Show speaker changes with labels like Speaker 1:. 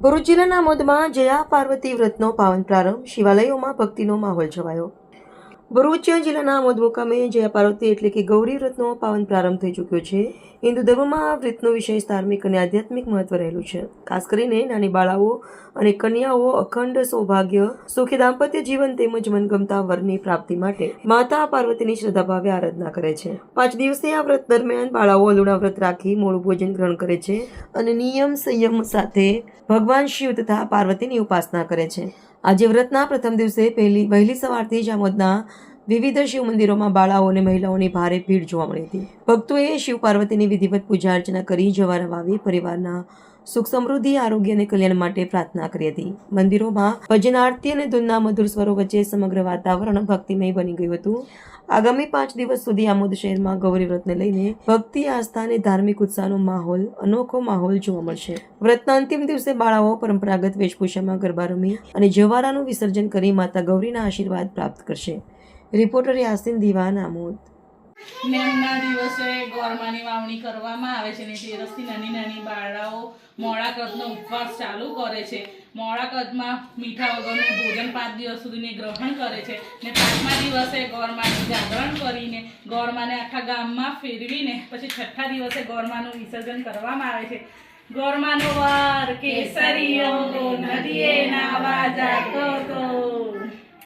Speaker 1: ભરૂચ જિલ્લાના આમોદમાં જયા પાર્વતી વ્રતનો પાવન પ્રારંભ, શિવાલયોમાં ભક્તિનો માહોલ છવાયો। ભરૂચ જિલ્લાના આમોદ મુકામે જયા પાર્વતી એટલે કે ગૌરી વ્રતનો પાવન પ્રારંભ થઈ ચૂક્યો છે। હિન્દુ ધર્મમાં આ વ્રતનું વિશેષ ધાર્મિક અને આધ્યાત્મિક મહત્વ રહેલું છે। ખાસ કરીને નાની બાળાઓ અને કન્યાઓ અખંડ સૌભાગ્ય, સુખી દાંપત્ય જીવન તેમજ મનગમતા વરની પ્રાપ્તિ માટે માતા પાર્વતીની શ્રદ્ધાભાવે આરાધના કરે છે। 5 દિવસીય આ વ્રત દરમિયાન બાળાઓ અલુણા વ્રત રાખી મોડું ભોજન ગ્રહણ કરે છે અને નિયમ સંયમ સાથે ભગવાન શિવ તથા પાર્વતીની ઉપાસના કરે છે। આજે વ્રતના પ્રથમ દિવસે વહેલી સવારથી જ આમોદના વિવિધ શિવ મંદિરોમાં બાળાઓ અને મહિલાઓની ભારે ભીડ જોવા મળી હતી। ભક્તોએ શિવ પાર્વતીની વિધિવત પૂજા અર્ચના કરી જવારા વાવી પરિવારના સુખ સમૃદ્ધિ, આરોગ્ય અને કલ્યાણ માટે પ્રાર્થના કરી હતી। મંદિરોમાં ભજન, આરતી અને ધૂનના મધુર સ્વરો વચ્ચે સમગ્ર વાતાવરણ ભક્તિમય બની ગયું હતું। આગામી 5 દિવસ સુધી આમોદ શહેરમાં ગૌરી વ્રતને લઈને ભક્તિ, આસ્થા અને ધાર્મિક ઉત્સાહનો અનોખો માહોલ જોવા મળશે। વ્રતના અંતિમ દિવસે બાળાઓ પરંપરાગત વેશભૂષામાં ગરબા રમી અને જવારાનું વિસર્જન કરી માતા ગૌરીના આશીર્વાદ પ્રાપ્ત કરશે। રિપોર્ટર યાસીન દીવાન, આમોદ।
Speaker 2: નેમના દિવસે ગોરમાની વાવણી કરવામાં આવે છે ને તેરસથી નાની બાળાઓ મોડા કદનો ઉપવાસ ચાલુ કરે છે। મોડા કદમાં મીઠા વગરનું ભોજન 5 દિવસ સુધી ગ્રહણ કરે છે ને 5મા દિવસે ગોરમાનું જાગરણ કરીને ગોરમાને આખા ગામમાં ફેરવીને પછી 6ઠ્ઠા દિવસે ગોરમાનું વિસર્જન કરવામાં આવે છે। ગોરમાનો વાર કેસરીયો નદીએ નાવા જાતો તો।